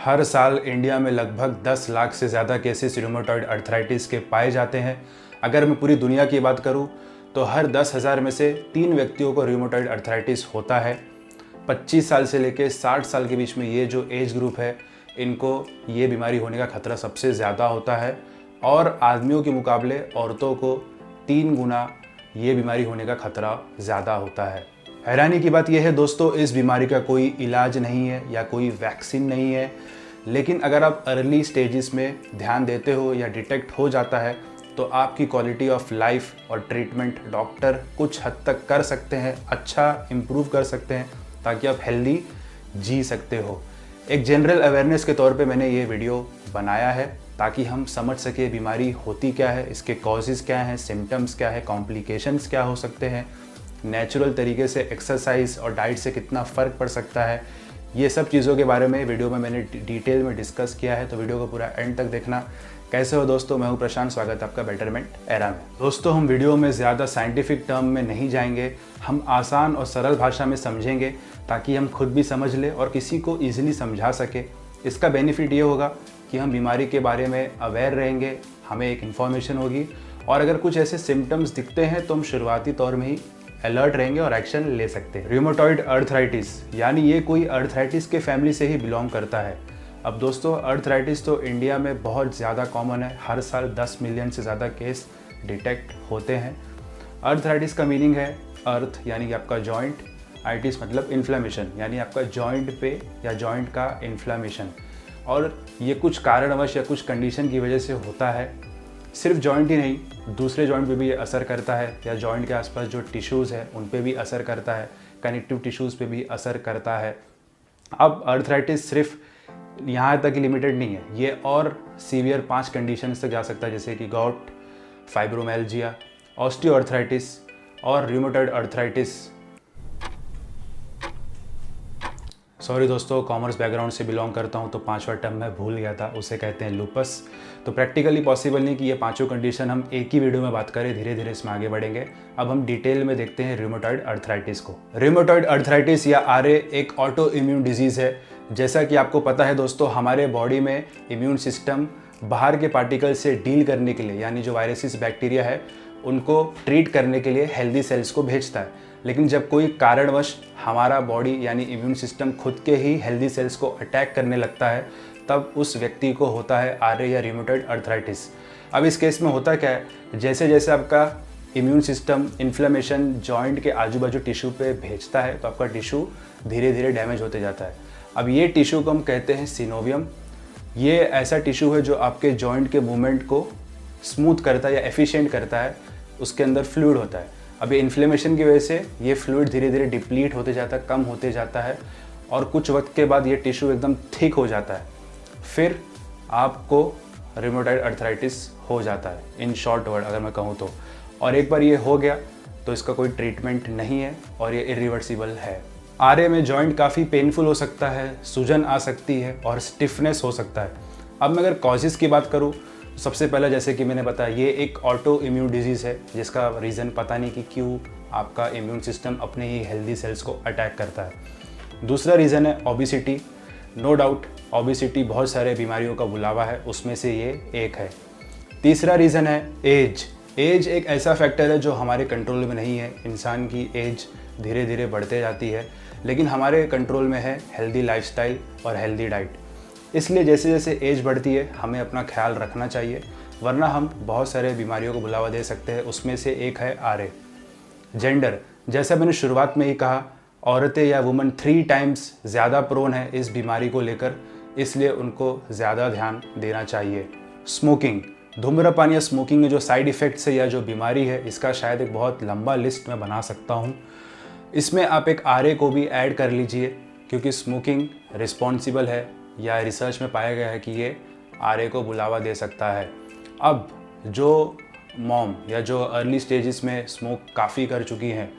हर साल इंडिया में लगभग 10 लाख से ज़्यादा केसेस रूमेटॉइड अर्थराइटिस के पाए जाते हैं। अगर मैं पूरी दुनिया की बात करूं तो हर 10,000 में से 3 व्यक्तियों को रूमेटॉइड अर्थराइटिस होता है। 25 साल से लेकर 60 साल के बीच में ये जो एज ग्रुप है, इनको ये बीमारी होने का खतरा सबसे ज़्यादा होता है और आदमियों के मुकाबले औरतों को 3 गुना ये बीमारी होने का खतरा ज़्यादा होता है। हैरानी की बात यह है दोस्तों, इस बीमारी का कोई इलाज नहीं है या कोई वैक्सीन नहीं है, लेकिन अगर आप अर्ली स्टेजेस में ध्यान देते हो या डिटेक्ट हो जाता है तो आपकी क्वालिटी ऑफ लाइफ और ट्रीटमेंट डॉक्टर कुछ हद तक कर सकते हैं, अच्छा इम्प्रूव कर सकते हैं ताकि आप हेल्दी जी सकते हो। एक जनरल अवेयरनेस के तौर पे मैंने ये वीडियो बनाया है ताकि हम समझ सके बीमारी होती क्या है, इसके कॉजेज़ क्या हैं, सिम्टम्स क्या है, कॉम्प्लिकेशंस क्या हो सकते हैं, नेचुरल तरीके से एक्सरसाइज और डाइट से कितना फ़र्क पड़ सकता है। ये सब चीज़ों के बारे में वीडियो में मैंने डिटेल में डिस्कस किया है, तो वीडियो को पूरा एंड तक देखना। कैसे हो दोस्तों, मैं हूं प्रशांत, स्वागत है आपका बेटरमेंट एरा में। दोस्तों, हम वीडियो में ज़्यादा साइंटिफिक टर्म में नहीं जाएंगे, हम आसान और सरल भाषा में समझेंगे ताकि हम खुद भी समझ लें और किसी को ईजिली समझा सके। इसका बेनिफिट ये होगा कि हम बीमारी के बारे में अवेयर रहेंगे, हमें एक इन्फॉर्मेशन होगी और अगर कुछ ऐसे सिम्टम्स दिखते हैं तो हम शुरुआती तौर में ही अलर्ट रहेंगे और एक्शन ले सकते हैं। रूमेटॉइड अर्थराइटिस यानी ये कोई अर्थराइटिस के फैमिली से ही बिलोंग करता है। अब दोस्तों, अर्थराइटिस तो इंडिया में बहुत ज़्यादा कॉमन है, हर साल 10 मिलियन से ज़्यादा केस डिटेक्ट होते हैं। अर्थराइटिस का मीनिंग है अर्थ यानी कि आपका जॉइंट, आइटिस मतलब इन्फ्लेमेशन यानी आपका जॉइंट पे या जॉइंट का इन्फ्लेमेशन, और ये कुछ कारणवश या कुछ कंडीशन की वजह से होता है। सिर्फ जॉइंट ही नहीं, दूसरे जॉइंट पे भी ये असर करता है या जॉइंट के आसपास जो टिश्यूज़ है उन पे भी असर करता है, कनेक्टिव टिश्यूज़ पे भी असर करता है। अब अर्थराइटिस सिर्फ यहाँ तक ही लिमिटेड नहीं है, ये और सीवियर 5 कंडीशंस तक जा सकता है, जैसे कि गॉट, फाइब्रोमेल्जिया, ऑस्टियोआर्थराइटिस और रूमेटॉइड अर्थराइटिस। सॉरी दोस्तों, कॉमर्स बैकग्राउंड से बिलोंग करता हूँ तो 5वां टर्म मैं भूल गया था, उसे कहते हैं लूपस। तो प्रैक्टिकली पॉसिबल नहीं कि ये 5 कंडीशन हम एक ही वीडियो में बात करें, धीरे धीरे इसमें आगे बढ़ेंगे। अब हम डिटेल में देखते हैं रूमेटॉइड अर्थराइटिस को। रूमेटॉइड अर्थराइटिस या आरए एक ऑटो इम्यून डिजीज़ है। जैसा कि आपको पता है दोस्तों, हमारे बॉडी में इम्यून सिस्टम बाहर के पार्टिकल से डील करने के लिए, यानी जो वायरसेस बैक्टीरिया है उनको ट्रीट करने के लिए हेल्दी सेल्स को भेजता है। लेकिन जब कोई कारणवश हमारा बॉडी यानी इम्यून सिस्टम खुद के ही हेल्दी सेल्स को अटैक करने लगता है, तब उस व्यक्ति को होता है आरए या रूमेटॉइड अर्थराइटिस। अब इस केस में होता क्या है, जैसे जैसे आपका इम्यून सिस्टम इन्फ्लेमेशन जॉइंट के आजू बाजू टिश्यू पे भेजता है तो आपका टिश्यू धीरे धीरे डैमेज होते जाता है। अब ये टिश्यू को हम कहते हैं सिनोवियम। ये ऐसा टिश्यू है जो आपके जॉइंट के मूवमेंट को स्मूथ करता है या एफिशिएंट करता है, उसके अंदर फ्लूइड होता है। अब ये इन्फ्लेमेशन की वजह से ये फ्लूइड धीरे धीरे डिप्लीट होते जाता है, कम होते जाता है और कुछ वक्त के बाद ये टिश्यू एकदम थिक हो जाता है, फिर आपको रूमेटॉइड अर्थराइटिस हो जाता है, इन शॉर्ट वर्ड अगर मैं कहूँ तो। और एक बार ये हो गया तो इसका कोई ट्रीटमेंट नहीं है और ये इरिवर्सिबल है। आरए में जॉइंट काफ़ी पेनफुल हो सकता है, सूजन आ सकती है और स्टिफनेस हो सकता है। अब मैं अगर कॉजेज़ की बात करूँ, सबसे पहले जैसे कि मैंने बताया, ये एक ऑटो इम्यून डिजीज़ है जिसका रीज़न पता नहीं कि क्यों आपका इम्यून सिस्टम अपने ही हेल्दी सेल्स को अटैक करता है। दूसरा रीज़न है ओबेसिटी। नो डाउट ओबेसिटी बहुत सारे बीमारियों का बुलावा है, उसमें से ये एक है। तीसरा रीज़न है एज। एज एक ऐसा फैक्टर है जो हमारे कंट्रोल में नहीं है। इंसान की एज धीरे धीरे बढ़ते जाती है, लेकिन हमारे कंट्रोल में है हेल्दी लाइफस्टाइल और हेल्दी डाइट। इसलिए जैसे जैसे एज बढ़ती है हमें अपना ख्याल रखना चाहिए, वरना हम बहुत सारे बीमारियों को बुलावा दे सकते हैं। उसमें से एक है आरए। जेंडर, जैसा मैंने शुरुआत में ही कहा, औरतें या वुमन 3 टाइम्स ज़्यादा प्रोन है इस बीमारी को लेकर, इसलिए उनको ज़्यादा ध्यान देना चाहिए। स्मोकिंग, धूम्रपान या स्मोकिंग में जो साइड इफ़ेक्ट्स है या जो बीमारी है, इसका शायद एक बहुत लंबा लिस्ट मैं बना सकता हूँ। इसमें आप एक आरए को भी ऐड कर लीजिए, क्योंकि स्मोकिंग रिस्पॉन्सिबल है या रिसर्च में पाया गया है कि ये आरए को बुलावा दे सकता है। अब जो मॉम या जो अर्ली स्टेजेस में स्मोक काफ़ी कर चुकी हैं,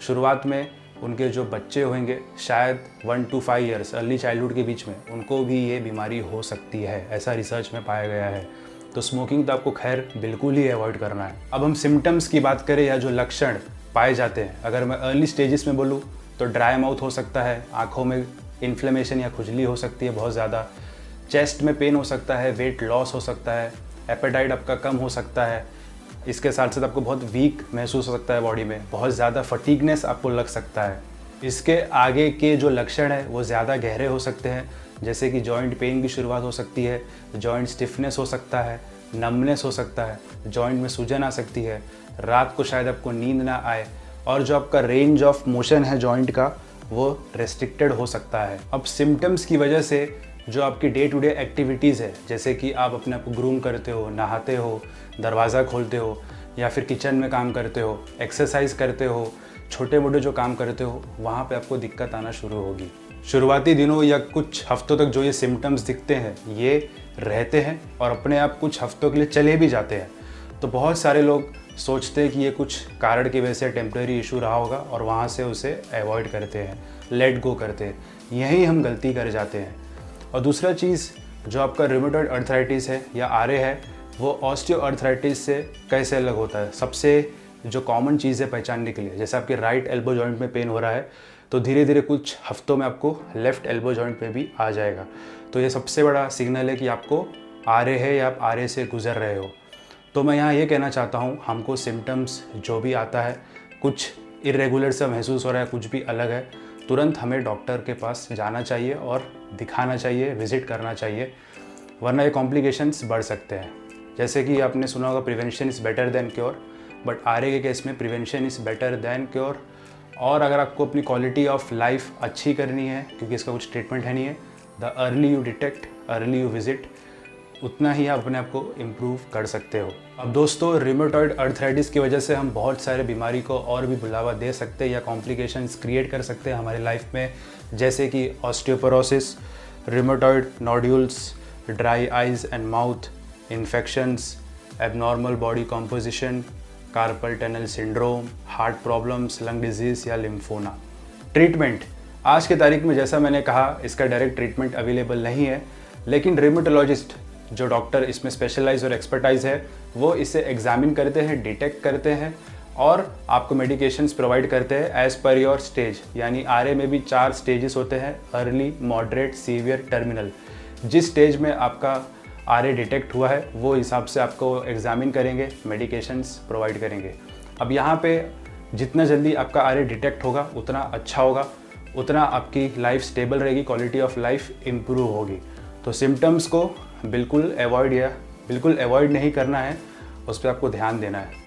शुरुआत में उनके जो बच्चे होंगे शायद 1 to 5 ईयर्स अर्ली चाइल्डहुड के बीच में, उनको भी ये बीमारी हो सकती है, ऐसा रिसर्च में पाया गया है। तो स्मोकिंग तो आपको खैर बिल्कुल ही अवॉइड करना है। अब हम सिम्टम्स की बात करें या जो लक्षण पाए जाते हैं, अगर मैं अर्ली स्टेजेस में बोलूँ तो ड्राई माउथ हो सकता है, आँखों में इन्फ्लेमेशन या खुजली हो सकती है बहुत ज़्यादा, चेस्ट में पेन हो सकता है, वेट लॉस हो सकता है, एपेटाइट आपका कम हो सकता है, इसके साथ साथ आपको बहुत वीक महसूस हो सकता है बॉडी में, बहुत ज़्यादा फटीगनेस आपको लग सकता है। इसके आगे के जो लक्षण है वो ज़्यादा गहरे हो सकते हैं, जैसे कि जॉइंट पेन की शुरुआत हो सकती है, जॉइंट स्टिफनेस हो सकता है, नमनेस हो सकता है, जॉइंट में सूजन आ सकती है, रात को शायद आपको नींद ना आए, और जो आपका रेंज ऑफ मोशन है जॉइंट का वो रेस्ट्रिक्टेड हो सकता है। अब सिम्टम्स की वजह से जो आपकी डे टू डे एक्टिविटीज़ है, जैसे कि आप अपने आप को ग्रूम करते हो, नहाते हो, दरवाज़ा खोलते हो, या फिर किचन में काम करते हो, एक्सरसाइज करते हो, छोटे मोटे जो काम करते हो, वहाँ पे आपको दिक्कत आना शुरू होगी। शुरुआती दिनों या कुछ हफ्तों तक जो ये सिम्टम्स दिखते हैं ये रहते हैं और अपने आप कुछ हफ्तों के लिए चले भी जाते हैं। तो बहुत सारे लोग सोचते हैं कि ये कुछ कारण की वजह से टेम्प्रेरी इशू रहा होगा और वहाँ से उसे अवॉइड करते हैं, लेट गो करते हैं। यही हम गलती कर जाते हैं। और दूसरा चीज़, जो आपका रूमेटॉइड अर्थराइटिस है या आरए है, वो ऑस्टियोआर्थराइटिस से कैसे अलग होता है। सबसे जो कॉमन चीज़ है पहचानने के लिए, जैसे आपके राइट एल्बो जॉइंट में पेन हो रहा है तो धीरे धीरे कुछ हफ्तों में आपको लेफ़्ट एल्बो जॉइंट पे भी आ जाएगा। तो ये सबसे बड़ा सिग्नल है कि आपको आरए है या आप आरए से गुजर रहे हो। तो मैं यहाँ ये कहना चाहता हूँ, हमको सिम्टम्स जो भी आता है, कुछ इरेगुलर सा महसूस हो रहा है, कुछ भी अलग है, तुरंत हमें डॉक्टर के पास जाना चाहिए और दिखाना चाहिए, विज़िट करना चाहिए, वरना ये कॉम्प्लिकेशंस बढ़ सकते हैं। जैसे कि आपने सुना होगा prevention is better than cure, but RA के केस में prevention is better than cure. और अगर आपको अपनी क्वालिटी ऑफ लाइफ अच्छी करनी है, क्योंकि इसका कुछ ट्रीटमेंट है नहीं है, the early you detect, early you visit, उतना ही आप अपने आप को इम्प्रूव कर सकते हो। अब दोस्तों, रूमेटॉइड अर्थराइटिस की वजह से हम बहुत सारे बीमारी को और भी बुलावा दे सकते हैं या कॉम्प्लिकेशंस क्रिएट कर सकते हैं हमारी लाइफ में, जैसे कि osteoporosis, rheumatoid nodules, dry eyes and mouth, infections, abnormal body composition, carpal tunnel syndrome, heart problems, lung disease या लिम्फोमा। ट्रीटमेंट, आज की तारीख में जैसा मैंने कहा, इसका डायरेक्ट ट्रीटमेंट अवेलेबल नहीं है, लेकिन रिमेटोलॉजिस्ट जो डॉक्टर इसमें स्पेशलाइज और एक्सपर्टाइज है, वो इसे एग्जामिन करते हैं, डिटेक्ट करते हैं और आपको मेडिकेशंस प्रोवाइड करते हैं एज़ पर योर स्टेज। यानी आरए में भी 4 स्टेजेस होते हैं, अर्ली, मॉडरेट, सीवियर, टर्मिनल। जिस स्टेज में आपका आरए डिटेक्ट हुआ है वो हिसाब से आपको एग्जामिन करेंगे, मेडिकेशंस प्रोवाइड करेंगे। अब यहाँ पे जितना जल्दी आपका आरए डिटेक्ट होगा उतना अच्छा होगा, उतना आपकी लाइफ स्टेबल रहेगी, क्वालिटी ऑफ लाइफ इम्प्रूव होगी। तो सिम्टम्स को बिल्कुल अवॉइड नहीं करना है, उस पर आपको ध्यान देना है।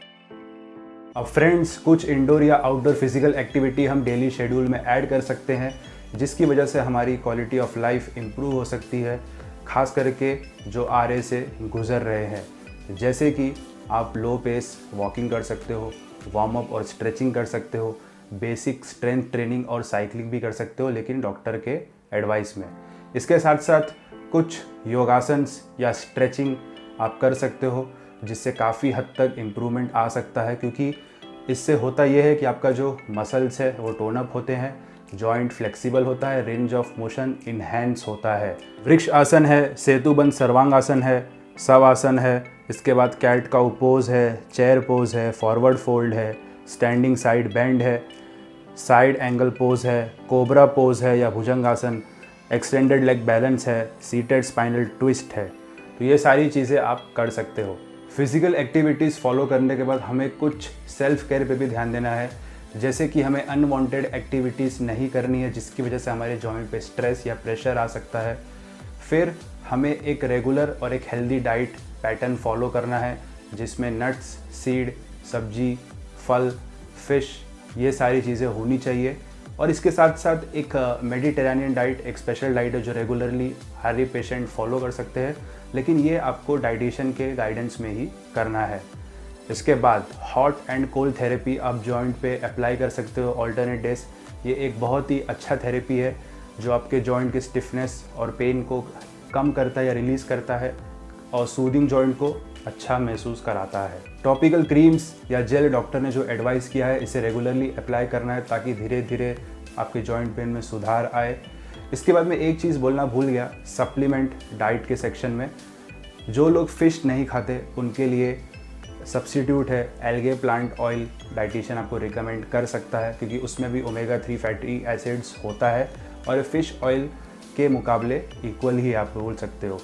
अब फ्रेंड्स, कुछ इंडोर या आउटडोर फिजिकल एक्टिविटी हम डेली शेड्यूल में ऐड कर सकते हैं, जिसकी वजह से हमारी क्वालिटी ऑफ लाइफ इम्प्रूव हो सकती है, खास करके जो आरए से गुजर रहे हैं। जैसे कि आप लो पेस वॉकिंग कर सकते हो, वार्म अप और स्ट्रेचिंग कर सकते हो, बेसिक स्ट्रेंथ ट्रेनिंग और साइकिलिंग भी कर सकते हो, लेकिन डॉक्टर के एडवाइस में। इसके साथ साथ कुछ योगासन्स या स्ट्रेचिंग आप कर सकते हो, जिससे काफ़ी हद तक इम्प्रूवमेंट आ सकता है, क्योंकि इससे होता यह है कि आपका जो मसल्स है वो टोन अप होते हैं, जॉइंट फ्लेक्सिबल होता है, रेंज ऑफ मोशन इन्हेंस होता है। वृक्ष आसन है, सेतुबंद सर्वांग आसन है, शव आसन है, इसके बाद कैट काउ पोज है, चेयर पोज है, फॉरवर्ड फोल्ड है, स्टैंडिंग साइड बेंड है, साइड एंगल पोज है, कोबरा पोज है या भुजंग आसन, एक्सटेंडेड लेग बैलेंस है, सीटेड स्पाइनल ट्विस्ट है। तो ये सारी चीज़ें आप कर सकते हो। फिज़िकल एक्टिविटीज़ फॉलो करने के बाद हमें कुछ सेल्फ केयर पे भी ध्यान देना है, जैसे कि हमें अनवांटेड एक्टिविटीज़ नहीं करनी है जिसकी वजह से हमारे जॉइंट पे स्ट्रेस या प्रेशर आ सकता है। फिर हमें एक रेगुलर और एक हेल्दी डाइट पैटर्न फॉलो करना है, जिसमें नट्स, सीड, सब्जी, फल, फिश, ये सारी चीज़ें होनी चाहिए। और इसके साथ साथ एक मेडिटेरेनियन डाइट, एक स्पेशल डाइट है जो रेगुलरली हर पेशेंट फॉलो कर सकते हैं, लेकिन ये आपको डाइटिशियन के गाइडेंस में ही करना है। इसके बाद हॉट एंड कोल्ड थेरेपी आप जॉइंट पे अप्लाई कर सकते हो ऑल्टरनेट डेज। ये एक बहुत ही अच्छा थेरेपी है जो आपके जॉइंट की स्टिफनेस और पेन को कम करता है या रिलीज़ करता है और सूदिंग जॉइंट को अच्छा महसूस कराता है। टॉपिकल क्रीम्स या जेल डॉक्टर ने जो एडवाइस किया है, इसे रेगुलरली अप्लाई करना है ताकि धीरे धीरे आपके जॉइंट पेन में सुधार आए। इसके बाद मैं एक चीज़ बोलना भूल गया, सप्लीमेंट डाइट के सेक्शन में जो लोग फ़िश नहीं खाते उनके लिए सब्स्टिट्यूट है एल्गे प्लांट ऑयल, डाइटिशियन आपको रिकमेंड कर सकता है, क्योंकि उसमें भी ओमेगा 3 फैटी एसिड्स होता है और फ़िश ऑयल के मुकाबले इक्वल ही आप बोल सकते हो।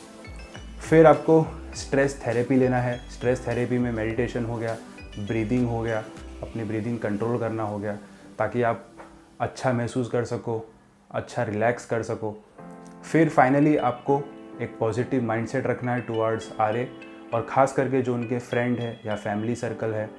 फिर आपको स्ट्रेस थेरेपी लेना है। स्ट्रेस थेरेपी में मेडिटेशन हो गया, ब्रीदिंग हो गया, अपनी ब्रीदिंग कंट्रोल करना हो गया, ताकि आप अच्छा महसूस कर सको, अच्छा रिलैक्स कर सको। फिर फाइनली आपको एक पॉजिटिव माइंडसेट रखना है टुवर्ड्स आरे, और ख़ास करके जो उनके फ्रेंड है या फैमिली सर्कल है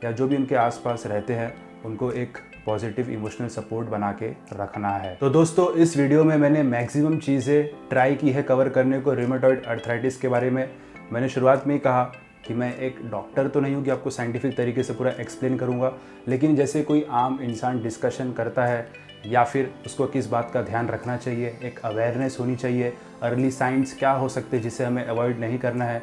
या जो भी उनके आसपास रहते हैं, उनको एक पॉजिटिव इमोशनल सपोर्ट बना के रखना है। तो दोस्तों, इस वीडियो में मैंने मैक्सिमम चीज़ें ट्राई की है कवर करने को रूमेटॉइड अर्थराइटिस के बारे में। मैंने शुरुआत में ही कहा कि मैं एक डॉक्टर तो नहीं हूँ कि आपको साइंटिफिक तरीके से पूरा एक्सप्लेन करूँगा, लेकिन जैसे कोई आम इंसान डिस्कशन करता है या फिर उसको किस बात का ध्यान रखना चाहिए, एक अवेयरनेस होनी चाहिए, अर्ली साइंस क्या हो सकते हैं जिसे हमें अवॉइड नहीं करना है,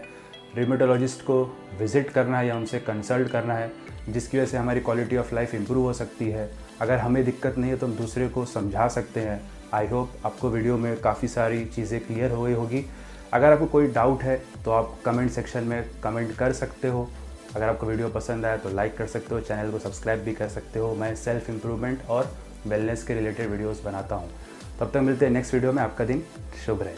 रिमेटोलॉजिस्ट को विज़िट करना है या उनसे कंसल्ट करना है, जिसकी वजह से हमारी क्वालिटी ऑफ लाइफ इंप्रूव हो सकती है। अगर हमें दिक्कत नहीं है तो हम दूसरे को समझा सकते हैं। आई होप आपको वीडियो में काफ़ी सारी चीज़ें क्लियर हो गई होगी। अगर आपको कोई डाउट है तो आप कमेंट सेक्शन में कमेंट कर सकते हो। अगर आपको वीडियो पसंद आया तो लाइक कर सकते हो, चैनल को सब्सक्राइब भी कर सकते हो। मैं सेल्फ इम्प्रूवमेंट और वेलनेस के रिलेटेड वीडियोस बनाता हूँ। तब तक मिलते हैं नेक्स्ट वीडियो में। आपका दिन शुभ रहे।